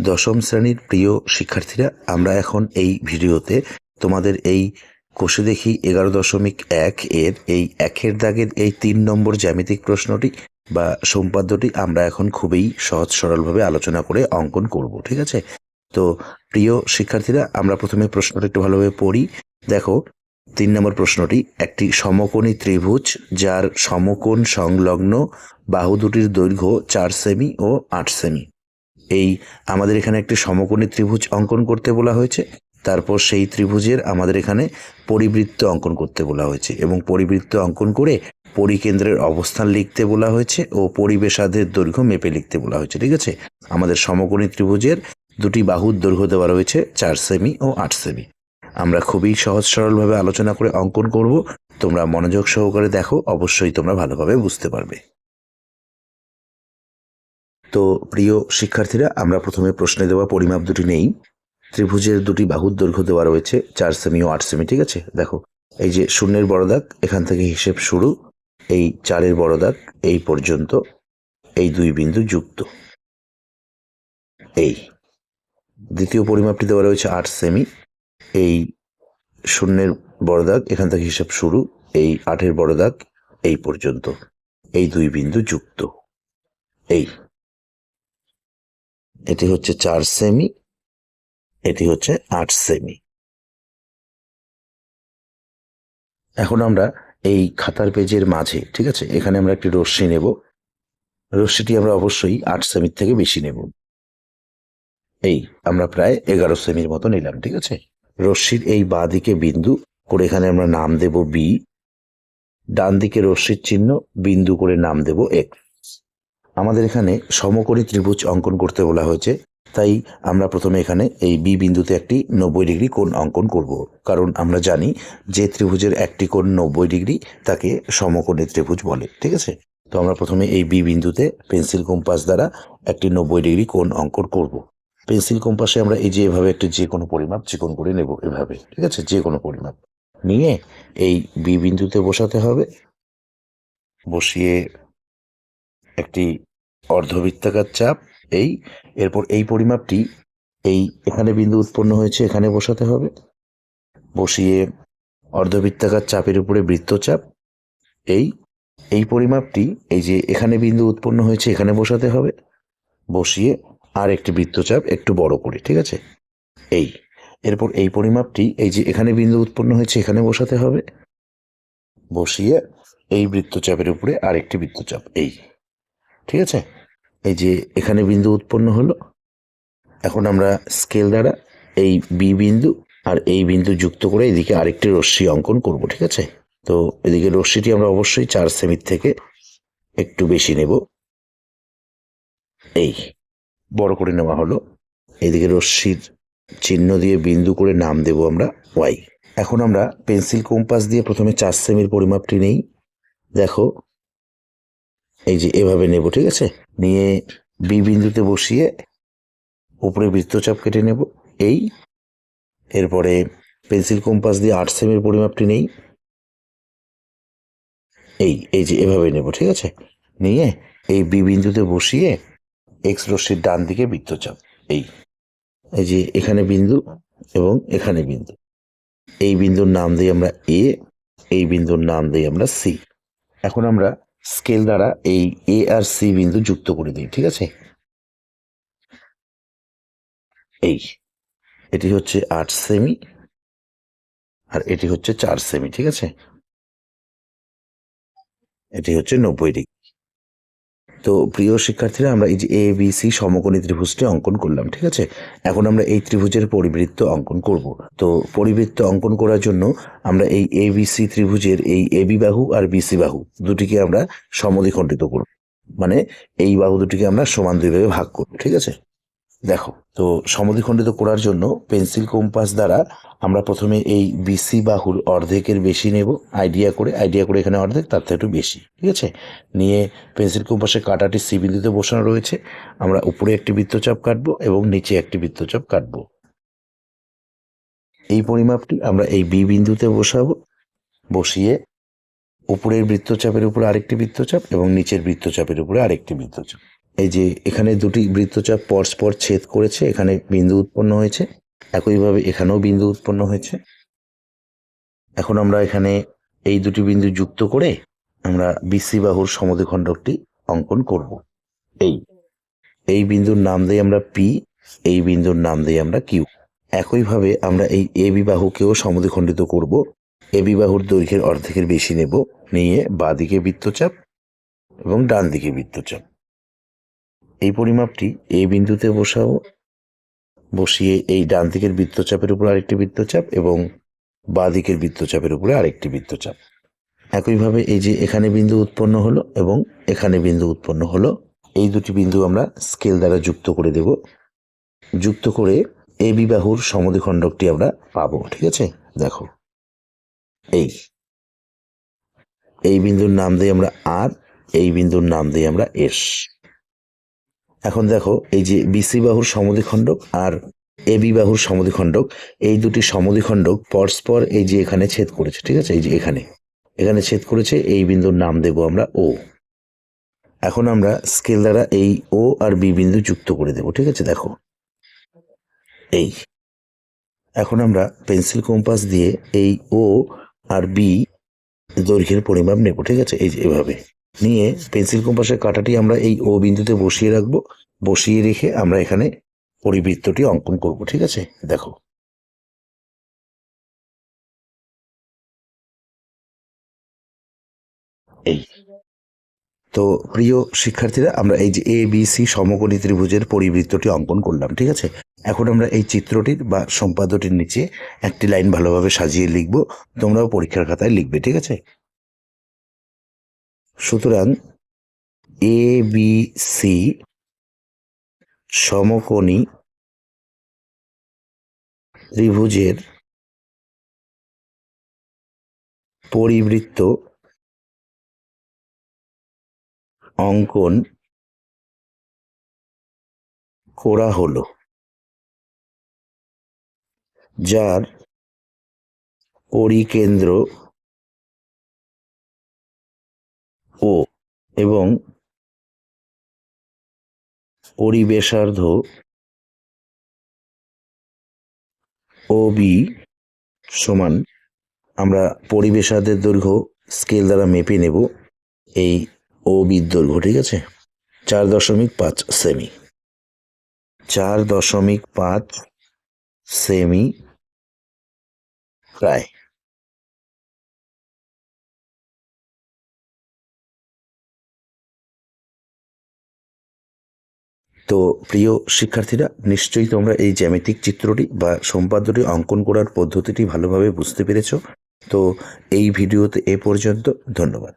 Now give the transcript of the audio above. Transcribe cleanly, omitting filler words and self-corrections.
দশম শ্রেণীর প্রিয় শিক্ষার্থীরা, আমরা এখন এই ভিডিওতে তোমাদের এই কোষে দেখি 11.1 এর এই একের দাগের এই 3 নম্বর জ্যামিতিক প্রশ্নটি বা সম্পাদ্যটি আমরা এখন খুবই সহজ সরলভাবে আলোচনা করে অঙ্কন করব। ঠিক আছে? তো প্রিয় শিক্ষার্থীরা, আমরা প্রথমে প্রশ্নটা একটু ভালোভাবে পড়ি। দেখো, 3 নম্বর প্রশ্নটি, একটি সমকোণী ত্রিভুজ যার সমকোণ সংলগ্ন বাহু দুটির দৈর্ঘ্য 4 সেমি ও 8 সেমি। এই আমাদের এখানে একটি সমকোণী ত্রিভুজ অঙ্কন করতে বলা হয়েছে। তারপর সেই ত্রিভুজের আমাদের এখানে পরিবৃত্ত অঙ্কন করতে বলা হয়েছে এবং পরিবৃত্ত অঙ্কন করে পরিকেন্দ্রের অবস্থান লিখতে বলা হয়েছে ও পরিবেশাদের দৈর্ঘ্য মেপে লিখতে বলা হয়েছে। ঠিক আছে? আমাদের সমকোণী ত্রিভুজের দুটি বাহুর দৈর্ঘ্য দেওয়া রয়েছে 4 সেমি ও 8 সেমি। আমরা খুবই সহজ সরলভাবে আলোচনা করে অঙ্কন করব। তোমরা মনোযোগ সহকারে দেখো, অবশ্যই তোমরা ভালোভাবে বুঝতে পারবে। তো প্রিয় শিক্ষার্থীরা, আমরা প্রথমে প্রশ্নে দেওয়া পরিমাপ দুটি নেই। ত্রিভুজের দুটি বাহুর দৈর্ঘ্য দেওয়া রয়েছে 4 সেমি ও 8 সেমি। ঠিক আছে? দেখো, এই যে শূন্যের বড় দাগ, এখান থেকে হিসেব শুরু, এই 4-এর বড় দাগ এই পর্যন্ত, এই 2 বিন্দু যুক্ত। এই দ্বিতীয় পরিমাপটি দেওয়া রয়েছে 8 সেমি, এই শূন্যের বড় দাগ, এখান থেকে হিসাব শুরু, এই 8-এর বড় দাগ এই পর্যন্ত, এই 2 বিন্দু যুক্ত। এটি হচ্ছে 4 সেমি, এটি হচ্ছে 8 সেমি। এখন আমরা এই খাতার পেজের মাঝে, ঠিক আছে, এখানে আমরা একটি রশ্মি নেব। রশ্মিটি আমরা অবশ্যই 8 সেমির থেকে বেশি নেব। এই আমরা প্রায় 11 সেমির মতো নিলাম। ঠিক আছে? রশ্মির এই বাঁ দিকে বিন্দু করে এখানে আমরা নাম দেব বি, ডান দিকে রশ্মির চিহ্ন বিন্দু করে নাম দেব এক্স। আমাদের এখানে সমকোণী ত্রিভুজ অঙ্কন করতে বলা হয়েছে, তাই আমরা প্রথমে এখানে এই বি বিন্দুতে একটি 90 ডিগ্রি কোণ অঙ্কন করব। কারণ আমরা জানি যে ত্রিভুজের একটি কোণ 90 ডিগ্রি তাকে সমকোণী ত্রিভুজ বলে। ঠিক আছে? তো আমরা প্রথমে এই বি বিন্দুতে পেন্সিল কম্পাস দ্বারা একটি 90 ডিগ্রি কোণ অঙ্কন করব। পেন্সিল কম্পাসে আমরা এই যে এভাবে একটি যে কোনো পরিমাপ চিকন করে নেব, এভাবে। ঠিক আছে? যে কোনো পরিমাপ নিয়ে এই বি বিন্দুতে বসাতে হবে। বসিয়ে একটি অর্ধবৃত্তাকার চাপ, এরপর এই পরিমাপটি এই এখানে বিন্দু উৎপন্ন হয়েছে, এখানে বসাতে হবে। বসিয়ে অর্ধবৃত্তাকার চাপের উপরে বৃত্তচাপ, এই পরিমাপটি এই যে এখানে বিন্দু উৎপন্ন হয়েছে, এখানে বসাতে হবে। বসিয়ে আর একটি বৃত্তচাপ একটু বড় করে। ঠিক আছে? এরপর এই পরিমাপটি এই যে এখানে বিন্দু উৎপন্ন হয়েছে, এখানে বসাতে হবে। বসিয়ে এই বৃত্তচাপের উপরে আর একটি বৃত্তচাপ। ঠিক আছে? এই যে এখানে বিন্দু উৎপন্ন হলো। এখন আমরা স্কেল দ্বারা এই বি বিন্দু আর এই বিন্দু যুক্ত করে এদিকে আরেকটি রশ্মি অঙ্কন করব। ঠিক আছে? তো এদিকে রশ্মিটি আমরা অবশ্যই 4 সেমির থেকে একটু বেশি নেব। বড় করে নেওয়া হলো। এদিকে রশ্মির চিহ্ন দিয়ে বিন্দু করে নাম দেব আমরা ওয়াই। এখন আমরা পেন্সিল কম্পাস দিয়ে প্রথমে 4 সেমির পরিমাপটি নেই। দেখো, এই যে এভাবে নেব। ঠিক আছে? নিয়ে বি বিন্দুতে বসিয়ে উপরে বৃত্তচাপ কেটে নেব। এরপরে পেন্সিল কম্পাস দিয়ে 8 সেমির পরিমাপটি নেই। এই যে এভাবে নেব। ঠিক আছে? নিয়ে এই বি বিন্দুতে বসিয়ে এক্স রশ্মির ডান দিকে বৃত্তচাপ। এই যে এখানে বিন্দু এবং এখানে বিন্দু, এই বিন্দুর নাম দিই আমরা এ, এই বিন্দুর নাম দিই আমরা সি। এখন আমরা স্কেল দ্বারা এই এ আর সি বিন্দু যুক্ত করে দিই। ঠিক আছে? এটি হচ্ছে 8 সেমি আর এটি হচ্ছে 4 সেমি। ঠিক আছে? এটি হচ্ছে 90 ডিগ্রি। তো প্রিয় শিক্ষার্থীরা, আমরা এই যে এ বি সি সমকোণী ত্রিভুজটি অঙ্কন করলাম। ঠিক আছে? এখন আমরা এই ত্রিভুজের পরিবৃত্ত অঙ্কন করব। তো পরিবৃত্ত অঙ্কন করার জন্য আমরা এই এ বি সি ত্রিভুজের এই এ বি বাহু আর বিসি বাহু দুটিকে আমরা সমদ্বিখণ্ডিত করব। মানে এই বাহু দুটিকে আমরা সমান 2 ভাগে ভাগ করব। ঠিক আছে? দেখো, তো সমদ্বিখণ্ডিত করার জন্য পেন্সিল কম্পাস দ্বারা আমরা প্রথমে এই বিসি বাহুর অর্ধেকের বেশি নেব, আইডিয়া করে এখানে অর্ধেক, তার থেকে একটু বেশি। ঠিক আছে? নিয়ে পেন্সিল কম্পাসের কাঁটাটি সি বিন্দুতে বসানো রয়েছে, আমরা উপরে একটি বৃত্তচাপ কাটবো এবং নিচে একটি বৃত্তচাপ কাটবো। এই পরিমাপটি আমরা এই বি বিন্দুতে বসাবো। বসিয়ে উপরের বৃত্তচাপের উপরে আরেকটি বৃত্তচাপ এবং নিচের বৃত্তচাপের উপরে আরেকটি বৃত্তচাপ। এই যে এখানে দুটি বৃত্তচাপ পরস্পর ছেদ করেছে, এখানে বিন্দু উৎপন্ন হয়েছে, একইভাবে এখানেও বিন্দু উৎপন্ন হয়েছে। এখন আমরা এখানে এই দুটি বিন্দু যুক্ত করে আমরা বিসি বাহুর সমদ্বিখণ্ডকটি অঙ্কন করব। এই বিন্দুর নাম দিই আমরা পি, এই বিন্দুর নাম দিই আমরা কিউ। একইভাবে আমরা এই এবি বাহুকেও সমদ্বিখণ্ডিত করব। এবি বাহুর দৈর্ঘ্যের অর্ধেকের বেশি নেব, নিয়ে বাঁ দিকে বৃত্তচাপ এবং ডান দিকে বৃত্তচাপ। এই পরিমাপটি এই বিন্দুতে বসাবো, বসিয়ে এই ডান দিকের বৃত্তচাপের উপর আরেকটি বৃত্তচাপ এবং বাঁ দিকের বৃত্তচাপের উপরে আরেকটি বৃত্তচাপ। একইভাবে এই যে এখানে বিন্দু উৎপন্ন হলো এবং এখানে বিন্দু উৎপন্ন হলো, এই দুটি বিন্দু আমরা স্কেল দ্বারা যুক্ত করে দেব। যুক্ত করে এবি বাহুর সমদ্বিখণ্ডকটি আমরা পাবো। ঠিক আছে, দেখো এই বিন্দুর নাম দিই আমরা আর, এই বিন্দুর নাম দিই আমরা এস। এখন দেখো এই যে বিসি বাহুর সমদ্বিখণ্ডক আর এবি বাহুর সমদ্বিখণ্ডক, এই দুটি সমদ্বিখণ্ডক পরস্পর এই যে এখানে ছেদ করেছে। ঠিক আছে, এই যে এখানে ছেদ করেছে, এই বিন্দুর নাম দেব আমরা ও। এখন আমরা স্কেল দ্বারা এই ও আর বি বিন্দু যুক্ত করে দেব। ঠিক আছে, দেখো এখন আমরা পেন্সিল কম্পাস দিয়ে এই ও আর বি দৈর্ঘ্যের পরিমাপ নেব। ঠিক আছে, এই যে এভাবে নিয়ে পেন্সিল কম্পাসের কাঁটাটি আমরা এই ও বিন্দুতে বসিয়ে রাখবো। বসিয়ে রেখে আমরা এখানে পরিবৃত্তটি অঙ্কন করব। ঠিক আছে, দেখো তো প্রিয় শিক্ষার্থীরা, আমরা এই যে এ বি সি সমকোণী ত্রিভুজের পরিবৃত্তটি অঙ্কন করলাম। ঠিক আছে, এখন আমরা এই চিত্রটির বা সম্পাদ্যটির নিচে একটি লাইন ভালোভাবে সাজিয়ে লিখব। তোমরাও পরীক্ষার খাতায় লিখবে। ঠিক আছে, সুতরাং এ বি সি সমকোণী ত্রিভুজের পরিবৃত্ত অঙ্কন করা হলো, যার পরিকেন্দ্র ও এবং পরিবেশার্ধ ও বি সমান, আমরা পরিবেশার্ধের দৈর্ঘ্য স্কেল দ্বারা মেপে নেব এই ও বির দৈর্ঘ্য। ঠিক আছে, 4.5 সেমি, 4.5 সেমি প্রায়। তো প্রিয় শিক্ষার্থীরা, নিশ্চয়ই তোমরা এই জ্যামিতিক চিত্রটি বা সম্পাদ্যটি অঙ্কন করার পদ্ধতিটি ভালোভাবে বুঝতে পেরেছ। তো এই ভিডিওতে এ পর্যন্ত, ধন্যবাদ।